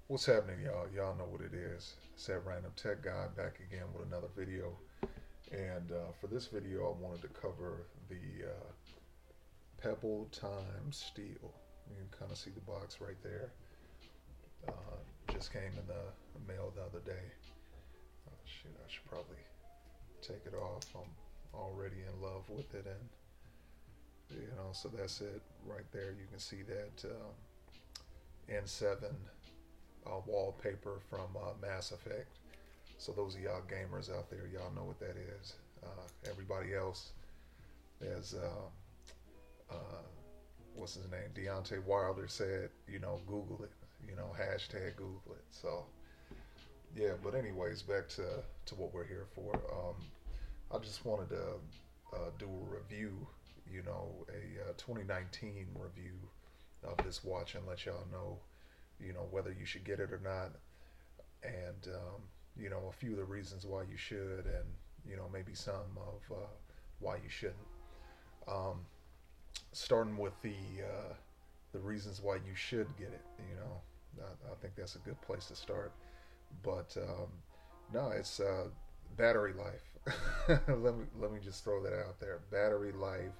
What's happening, y'all? Y'all know what it is. It's that Random Tech Guy back again with another video. And for this video, I wanted to cover the Pebble Time Steel. You can kind of see the box right there. Just came in the mail the other day. Shoot, I should probably take it off. I'm already in love with it, and so that's it right there. You can see that N7 wallpaper from Mass Effect. So those of y'all gamers out there, y'all know what that is. Everybody else, as what's his name, Deontay Wilder said, Google it. Hashtag Google it. So yeah, but anyways, back to what we're here for. I just wanted to do a review, a 2019 review of this watch and let y'all know, whether you should get it or not, and a few of the reasons why you should, and maybe some of why you shouldn't. Um, Starting with the reasons why you should get it. I think that's a good place to start. But no, it's battery life. Let me just throw that out there. Battery life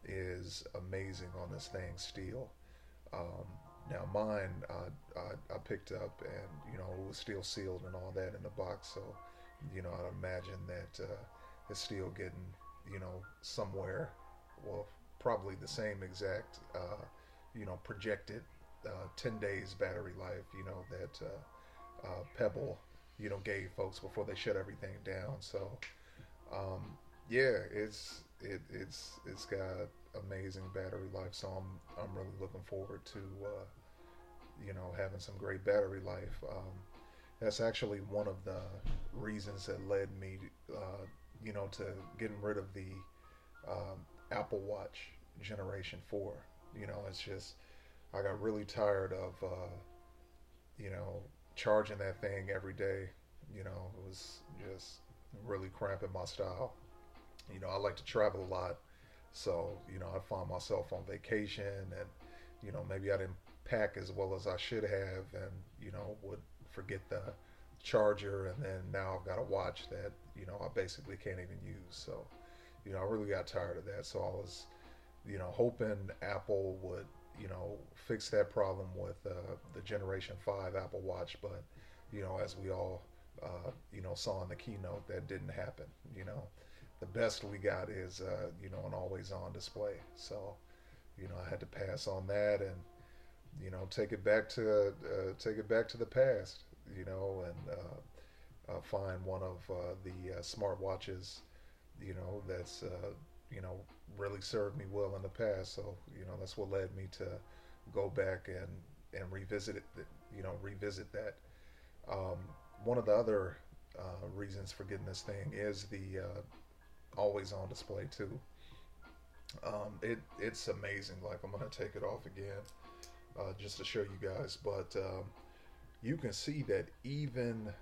is amazing on this thing, steel. Um, Now mine, I picked up, and it was still sealed and all that in the box. So I'd imagine that it's still getting somewhere. Well, probably the same exact projected 10 days battery life. That Pebble gave folks before they shut everything down. So yeah, it's got amazing battery life. So I'm really looking forward to having some great battery life. That's actually one of the reasons that led me, to getting rid of the Apple Watch Generation 4. It's just I got really tired of you know charging that thing every day. It was just really cramping my style. I like to travel a lot, so I find myself on vacation, and maybe I didn't pack as well as I should have, and would forget the charger, and then now I've got a watch that I basically can't even use. So I really got tired of that. So I was hoping Apple would fix that problem with the Generation 5 Apple Watch, but as we all saw in the keynote, that didn't happen. The best we got is an always on display. So I had to pass on that, and take it back to the past. And find one of the smart watches that's really served me well in the past. So that's what led me to go back and revisit it. Revisit that. Um, One of the other reasons for getting this thing is the always on display too. It's amazing. Like, I'm gonna take it off again just to show you guys, but you can see that even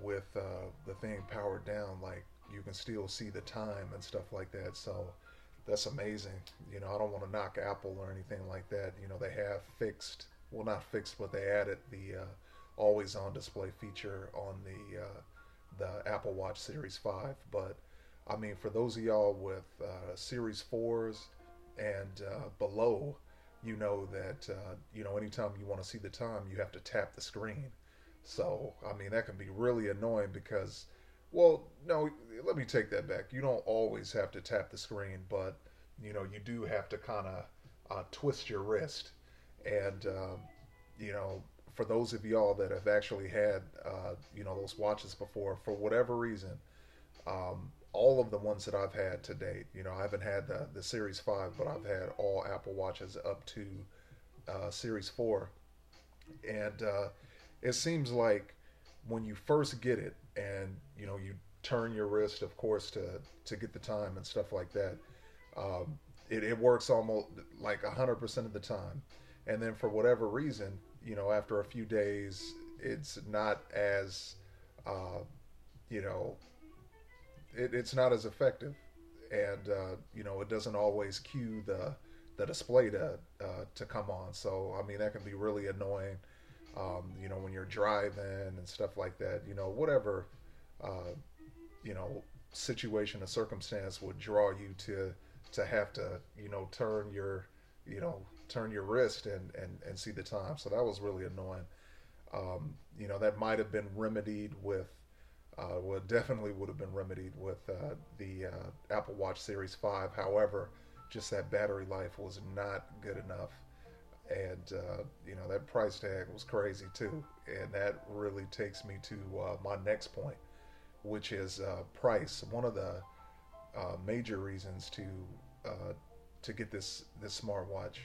with the thing powered down, like, you can still see the time and stuff like that. So that's amazing. I don't want to knock Apple or anything like that. They have fixed, well, not fixed, but they added the always on display feature on the Apple Watch Series 5. But I mean, for those of y'all with Series 4s and below, that anytime you want to see the time, you have to tap the screen. So I mean, that can be really annoying because, well, no, let me take that back. You don't always have to tap the screen, but you do have to kind of twist your wrist. And you know, for those of y'all that have actually had those watches before, for whatever reason, all of the ones that I've had to date, I haven't had the Series 5, but I've had all Apple Watches up to Series 4. And it seems like when you first get it, and you turn your wrist, of course, to get the time and stuff like that, it works almost like 100% of the time. And then for whatever reason, after a few days, it's not as uh, you know it's not as effective, and it doesn't always cue the display to come on. So I mean, that can be really annoying. when you're driving and stuff like that, whatever, uh, you know, situation or circumstance would draw you to have to, turn your, you know, turn your wrist and see the time. So that was really annoying. That might have been remedied with, well, it definitely would have been remedied with the Apple Watch Series 5. However, just that battery life was not good enough. And, that price tag was crazy too. And that really takes me to my next point, which is price. One of the major reasons to get this smartwatch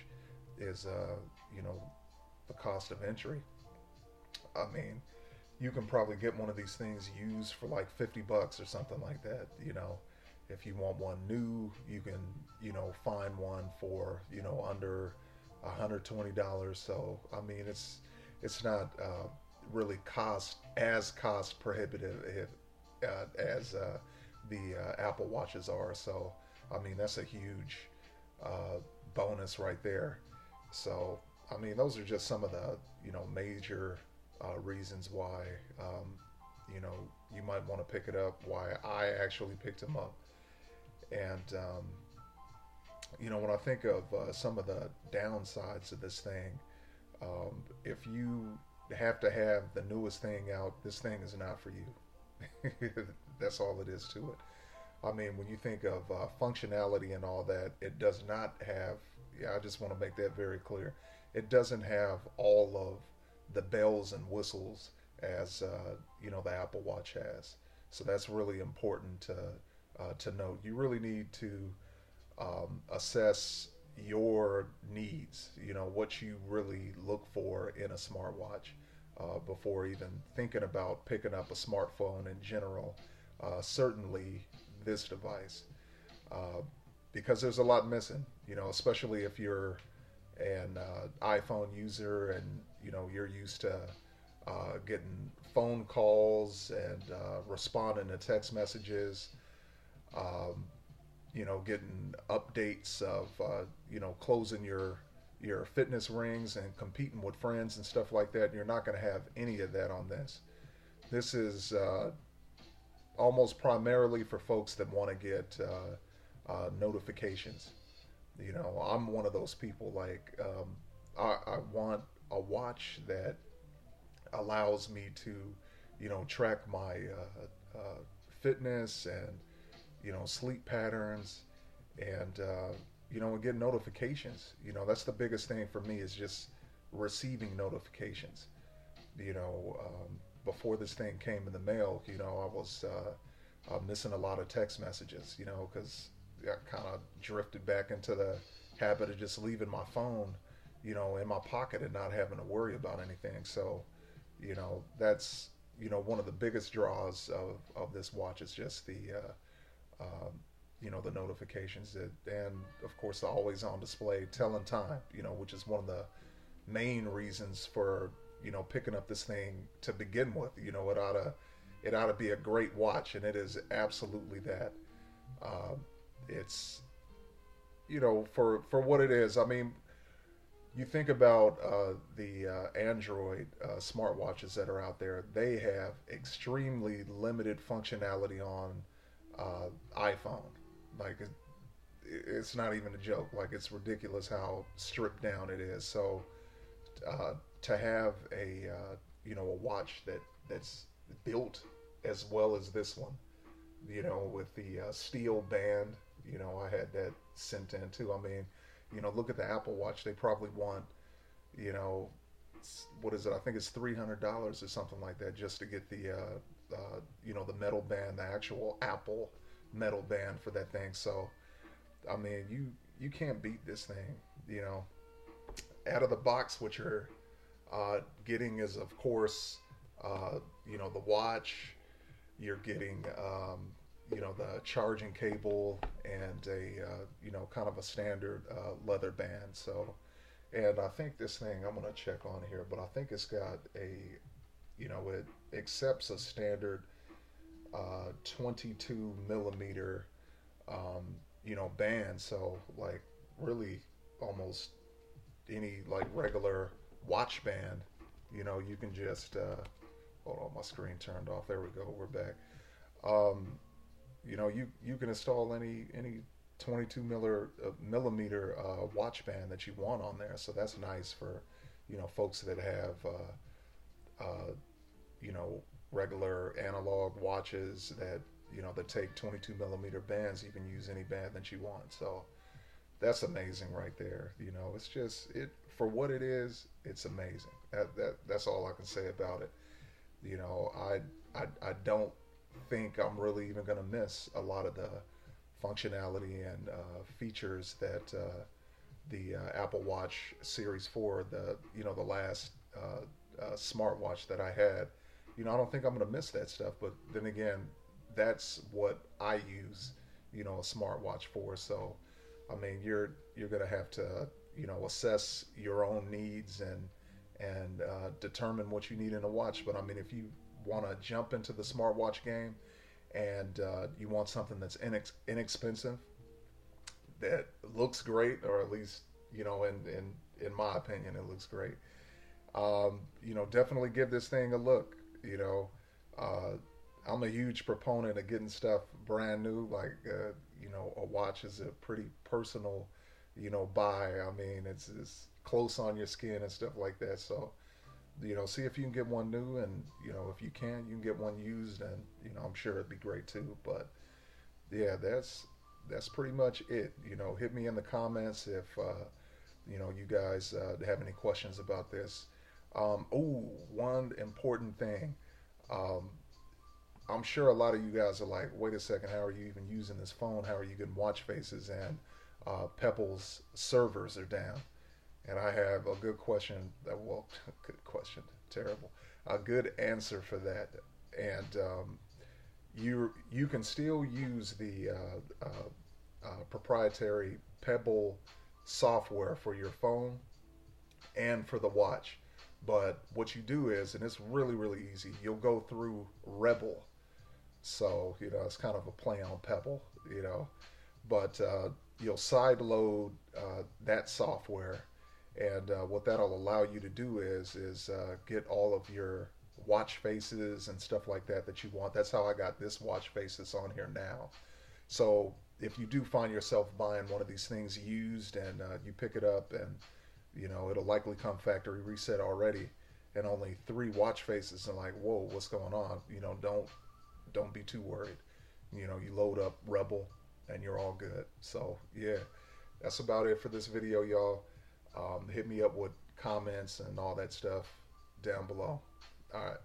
is the cost of entry. I mean, you can probably get one of these things used for like $50 or something like that. If you want one new, you can find one for under $120. So I mean, it's not really cost prohibitive as the Apple Watches are. So I mean, that's a huge uh, bonus right there. So I mean, those are just some of the major reasons why you know you might want to pick it up. Why I actually picked them up, and when I think of some of the downsides of this thing, if you have to have the newest thing out, this thing is not for you. That's all it is to it. I mean, when you think of functionality and all that, it does not have. Yeah, I just want to make that very clear. It doesn't have all of the bells and whistles as the Apple Watch has. So that's really important to note. You really need to assess your needs. What you really look for in a smartwatch before even thinking about picking up a smartphone in general. Certainly this device, uh, because there's a lot missing. Especially if you're an iPhone user and you're used to getting phone calls and responding to text messages. Um, getting updates of closing your fitness rings and competing with friends and stuff like that. You're not going to have any of that on this. This is almost primarily for folks that want to get notifications. I'm one of those people. Like, I want a watch that allows me to, track my fitness and sleep patterns, and get notifications. That's the biggest thing for me is just receiving notifications. Before this thing came in the mail, I was missing a lot of text messages, because I kind of drifted back into the habit of just leaving my phone, in my pocket and not having to worry about anything. So, that's one of the biggest draws of this watch is just the notifications and of course the always on display telling time, which is one of the main reasons for picking up this thing to begin with. It ought to be a great watch, and it is absolutely that. It's for what it is. I mean, you think about the Android smartwatches that are out there, they have extremely limited functionality on iPhone. Like, it's not even a joke. Like, it's ridiculous how stripped down it is. So to have a watch that's built as well as this one, with the steel band, I had that sent in too. I mean, look at the Apple Watch. They probably want, what is it? I think it's $300 or something like that just to get the metal band, the actual Apple metal band for that thing. So, I mean, you can't beat this thing. Out of the box, what you're getting is, of course, the watch. You're getting, the charging cable and kind of a standard leather band. So, and I think this thing, I'm going to check on here, but I think it's got it accepts a standard 22 millimeter, band. So, like, really almost any, like, regular watch band you can just hold on, my screen turned off. There we go. We're back. Um, you can install any 22 millimeter watch band that you want on there. So that's nice for folks that have uh, you know regular analog watches that take 22 millimeter bands. You can use any band that you want. So that's amazing right there. It's just it for what it is. It's amazing. That's all I can say about it. I don't think I'm really even going to miss a lot of the functionality and features that the Apple Watch Series 4, the last smartwatch that I had. I don't think I'm going to miss that stuff. But then again, that's what I use, a smartwatch for. So, I mean, you're going to have to, assess your own needs and determine what you need in a watch. But I mean, if you want to jump into the smartwatch game and you want something that's inexpensive, that looks great, or at least in my opinion, it looks great. Definitely give this thing a look. Uh, I'm a huge proponent of getting stuff brand new. Like, a watch is a pretty personal, buy. I mean, it's close on your skin and stuff like that. So, see if you can get one new, and if you can get one used, and I'm sure it'd be great too. But yeah, that's pretty much it. Hit me in the comments if you guys have any questions about this. One important thing. Um, I'm sure a lot of you guys are like, wait a second, how are you even using this phone? How are you getting watch faces and Pebble's servers are down? And I have a good question. Well, good question, terrible. A good answer for that. And you can still use the proprietary Pebble software for your phone and for the watch. But what you do is, and it's really, really easy, you'll go through Rebble. So, it's kind of a play on Pebble, but you'll side load that software. And what that'll allow you to do is get all of your watch faces and stuff like that you want. That's how I got this watch face that's on here now. So if you do find yourself buying one of these things used, and you pick it up, and it'll likely come factory reset already, and only 3 watch faces, and like, whoa, what's going on? Don't be too worried. You load up Rebel and you're all good. So yeah, that's about it for this video, y'all. Hit me up with comments and all that stuff down below. All right.